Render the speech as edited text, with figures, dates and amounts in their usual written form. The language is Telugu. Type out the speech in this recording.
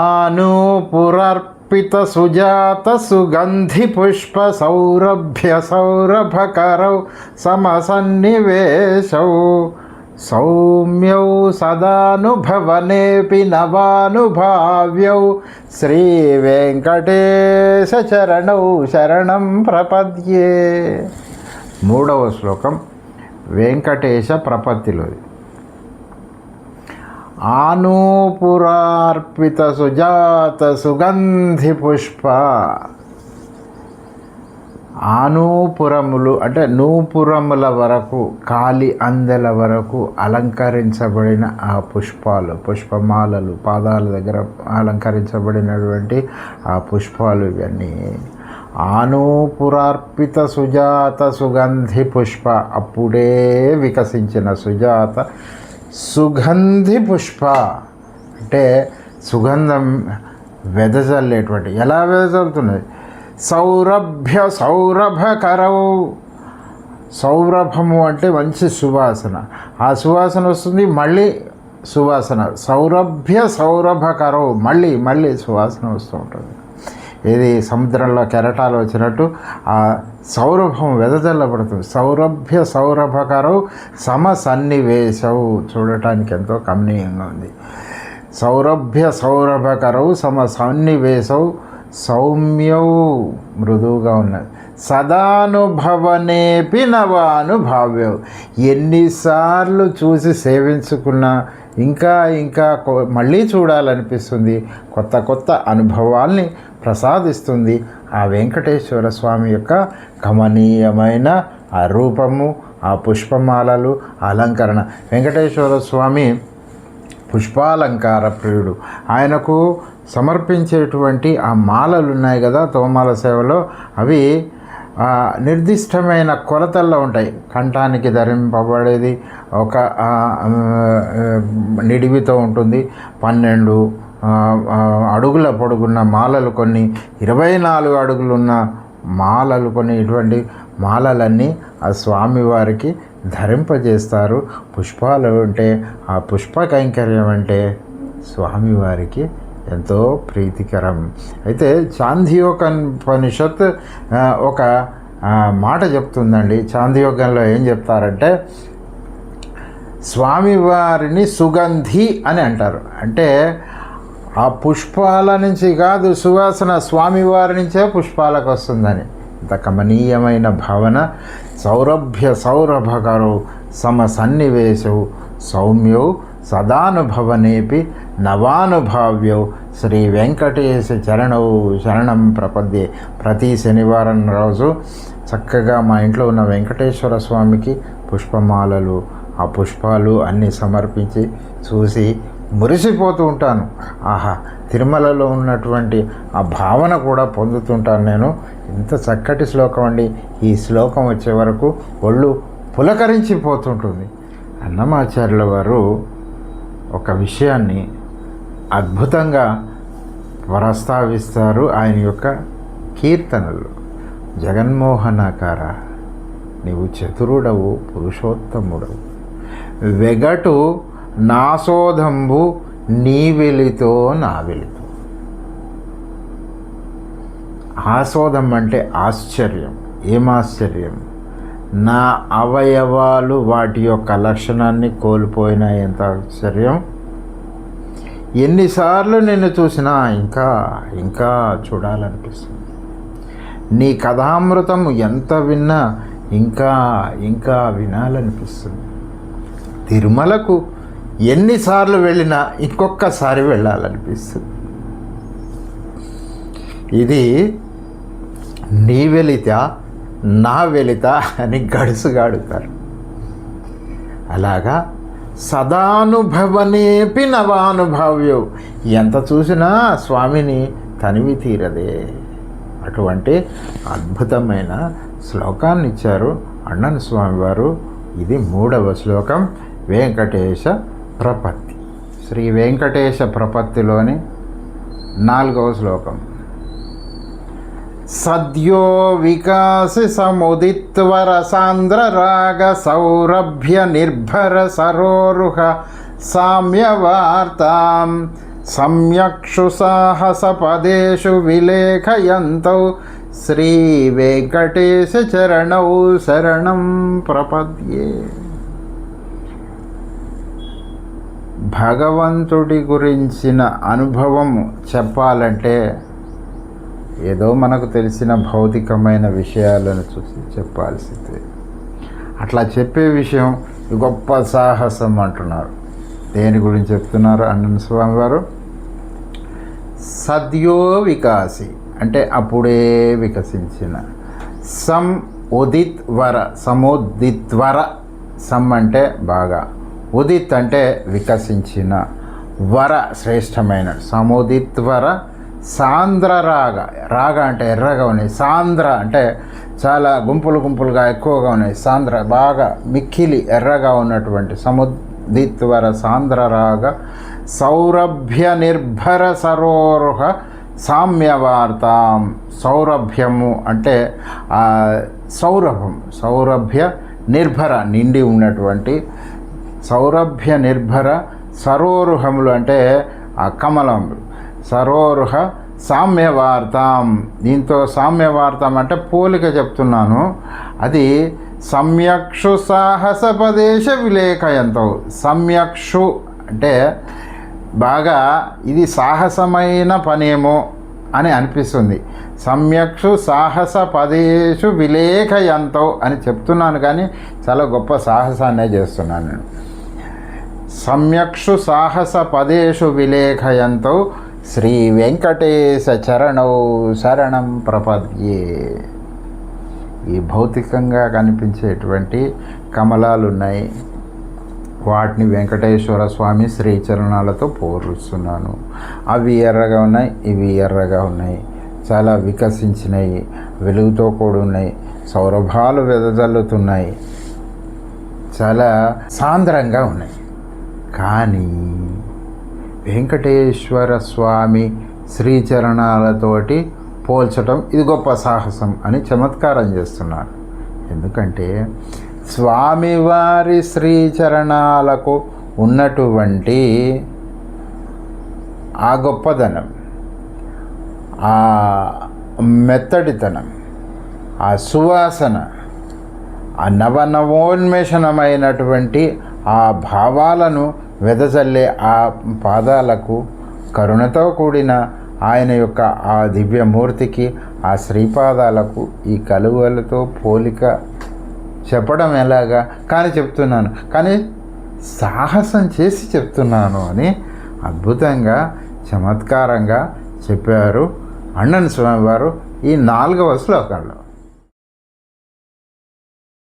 ఆనూపురర్పిత సుజాత సుగంధి పుష్ప సౌరభ్య సౌరభకరౌ సమసన్నివేశౌ సౌమ్యౌ సదానుభవనేపి నవానుభావ్యౌ శ్రీ వెంకటేశ చరణౌ శరణం ప్రపద్యే. 3వ శ్లోకం వెంకటేశ ప్రపత్తిలోది. ఆనూపురార్పిత సుజాత సుగంధి పుష్ప. ఆనూపురములు అంటే నూపురముల వరకు, కాలి అందెల వరకు అలంకరించబడిన ఆ పుష్పాలు, పుష్పమాలలు, పాదాల దగ్గర అలంకరించబడినటువంటి ఆ పుష్పాలు ఇవన్నీ. ఆనూపురార్పిత సుజాత సుగంధి పుష్ప, అప్పుడే వికసించిన సుజాత సుగంధి పుష్ప అంటే సుగంధం వెదజల్లేటువంటి. ఎలా వెదజల్లుతున్నది? సౌరభ్య సౌరభకరౌ. సౌరభము అంటే మంచి సువాసన, ఆ సువాసన వస్తుంది, మళ్ళీ సువాసన. సౌరభ్య సౌరభకరౌ, మళ్ళీ మళ్ళీ సువాసన వస్తూ ఉంటుంది. ఇది సముద్రంలో కెరటాలు వచ్చినట్టు ఆ సౌరభం వెదజల్లబడుతుంది. సౌరభ్య సౌరభకరౌ సమసన్నివేశౌ, చూడటానికి ఎంతో కమనీయంగా ఉంది. సౌరభ్య సౌరభకరౌ సమసన్నివేశౌ సౌమ్యౌ, మృదువుగా ఉన్నది. సదానుభవనేపి నవానుభావ్యౌ, ఎన్నిసార్లు చూసి సేవించుకున్నా ఇంకా ఇంకా మళ్ళీ చూడాలనిపిస్తుంది, కొత్త కొత్త అనుభవాల్ని ప్రసాదిస్తుంది ఆ వెంకటేశ్వర స్వామి యొక్క కమనీయమైన ఆ రూపము, ఆ పుష్పమాలలు, అలంకరణ. వెంకటేశ్వర స్వామి పుష్పాలంకార ప్రియుడు. ఆయనకు సమర్పించేటువంటి ఆ మాలలు ఉన్నాయి కదా తోమాల సేవలో, అవి నిర్దిష్టమైన కొలతల్లో ఉంటాయి. కంఠానికి ధరింపబడేది ఒక నిడివితో ఉంటుంది. 12 అడుగుల పొడుగున్న మాలలు కొన్ని, 24 అడుగులున్న మాలలు కొన్ని. ఇటువంటి మాలలన్నీ ఆ స్వామివారికి ధరింపజేస్తారు. పుష్పాలు అంటే, ఆ పుష్ప కైంకర్యం అంటే స్వామివారికి ఎంతో ప్రీతికరం. అయితే చాంద్యోపనిషత్ ఒక మాట చెప్తుందండి. చాంద్యోగంలో ఏం చెప్తారంటే, స్వామివారిని సుగంధి అని అంటారు. అంటే ఆ పుష్పాల నుంచి కాదు, సువాసన స్వామివారి నుంచే పుష్పాలకు వస్తుందని. ఇంత కమనీయమైన భావన. సౌరభ్య సౌరభకరౌ సమసన్నివేశౌ సౌమ్యౌ సదానుభవనేపి నవానుభావ్యౌ శ్రీ వెంకటేశ చరణౌ శరణం ప్రపద్యే. ప్రతి శనివారం రోజు చక్కగా మా ఇంట్లో ఉన్న వెంకటేశ్వర స్వామికి పుష్పమాలలు, ఆ పుష్పాలు అన్నీ సమర్పించి చూసి మురిసిపోతూ ఉంటాను. ఆహా, తిరుమలలో ఉన్నటువంటి ఆ భావన కూడా పొందుతుంటాను నేను. ఇంత చక్కటి శ్లోకం అండి. ఈ శ్లోకం వచ్చే వరకు ఒళ్ళు పులకరించిపోతుంటుంది. అన్నమాచార్యుల వారు ఒక విషయాన్ని అద్భుతంగా ప్రస్తావిస్తారు ఆయన యొక్క కీర్తనలు. జగన్మోహనాకార, నీవు చతురుడవు, పురుషోత్తముడవు, వెగటు నాశోధంబు నీ వెలితో నా వెలితో. ఆశోధం అంటే ఆశ్చర్యం. ఏం ఆశ్చర్యం? నా అవయవాలు వాటి యొక్క లక్షణాన్ని కోల్పోయినా ఎంత ఆశ్చర్యం. ఎన్నిసార్లు నిన్ను చూసినా ఇంకా ఇంకా చూడాలనిపిస్తుంది. నీ కథామృతం ఎంత విన్నా ఇంకా ఇంకా వినాలనిపిస్తుంది. తిరుమలకు ఎన్నిసార్లు వెళ్ళినా ఇంకొకసారి వెళ్ళాలనిపిస్తుంది. ఇది నీ వెలిత నా వెలిత అని గడుసుగాడుతారు. అలాగా సదానుభవనేపి నవానుభావ్యౌ, ఎంత చూసినా స్వామిని తనివి తీరదే. అటువంటి అద్భుతమైన శ్లోకాన్ని ఇచ్చారు అన్నన స్వామివారు. ఇది 3వ శ్లోకం, వెంకటేశ ప్రపత్తి. శ్రీ వెంకటేశ ప్రపత్తిలోని 4వ శ్లోకం. సద్యో వికాసి సముదిత్వర సాంద్ర రాగ సౌరభ్య నిర్భర సరోరుహ సామ్యవార్తాం సమ్యక్షు సాహసపదేషు విలేఖయంతౌ శ్రీ వెంకటేశ చరణౌ శరణం ప్రపద్యే. భగవంతుడి గురించిన అనుభవం చెప్పాలంటే ఏదో మనకు తెలిసిన భౌతికమైన విషయాలను చూసి చెప్పాల్సిందే. అట్లా చెప్పే విషయం గొప్ప సాహసం అంటున్నారు. దేని గురించి చెప్తున్నారు అన్నన స్వామి వారు? సద్యో వికాసి అంటే అప్పుడే వికసించిన, సముదిత్వర సమ్ అంటే బాగా, ఉదిత్ అంటే వికసించిన, వర శ్రేష్టమైన, సముదిత్వర సాంద్ర రాగ, రాగ అంటే ఎర్రగా ఉన్నాయి, సాంద్ర అంటే చాలా గుంపులు గుంపులుగా ఎక్కువగా ఉన్నాయి, సాంద్ర బాగా మిక్కిలి ఎర్రగా ఉన్నటువంటి సముదిత్వర సాంద్ర రాగ సౌరభ్య నిర్భర సరోరుహ సామ్యవార్తాం. సౌరభ్యము అంటే సౌరభం, సౌరభ్య నిర్భర నిండి ఉన్నటువంటి, సౌరభ్య నిర్భర సరోరుహములు అంటే ఆ కమలములు, సరోరుహ సామ్యవార్తాం. దీంతో సామ్యవార్తాం అంటే పోలిక చెప్తున్నాను. అది సమ్యక్షు సాహసపదేశ విలేఖయంతో. సమ్యక్షు అంటే బాగా ఇది సాహసమైన పనేమో అని అనిపిస్తుంది. సమ్యక్షు సాహస పదేషు విలేఖయంతో అని చెప్తున్నాను, కానీ చాలా గొప్ప సాహసాన్నే చేస్తున్నాను నేను. సమ్యక్షు సాహస పదేషు విలేఖయంతో శ్రీ వెంకటేశ చరణౌ శరణం ప్రపద్యే. ఈ భౌతికంగా కనిపించేటువంటి కమలాలు ఉన్నాయి, వాటిని వెంకటేశ్వర స్వామి శ్రీచరణాలతో పోరుస్తున్నాను. అవి ఎర్రగా ఉన్నాయి, ఇవి ఎర్రగా ఉన్నాయి, చాలా వికసించినాయి, వెలుగుతో కూడున్నాయి, సౌరభాలు వెదజల్లుతున్నాయి, చాలా సాంద్రంగా ఉన్నాయి. కానీ వెంకటేశ్వర స్వామి శ్రీచరణాలతోటి పోల్చటం ఇది గొప్ప సాహసం అని చమత్కారం చేస్తున్నారు. ఎందుకంటే స్వామివారి శ్రీచరణాలకు ఉన్నటువంటి ఆ గొప్పదనం, ఆ మెత్తడితనం, ఆ సువాసన, ఆ నవనవోన్మేషణమైనటువంటి ఆ భావాలను వెదజల్లే ఆ పాదాలకు, కరుణతో కూడిన ఆయన యొక్క ఆ దివ్యమూర్తికి, ఆ శ్రీపాదాలకు ఈ కలువలతో పోలిక చెప్పడం ఎలాగా? కానీ చెప్తున్నాను, కానీ సాహసం చేసి చెప్తున్నాను అని అద్భుతంగా చమత్కారంగా చెప్పారు అన్నన స్వామివారు ఈ 4వ శ్లోకంలో.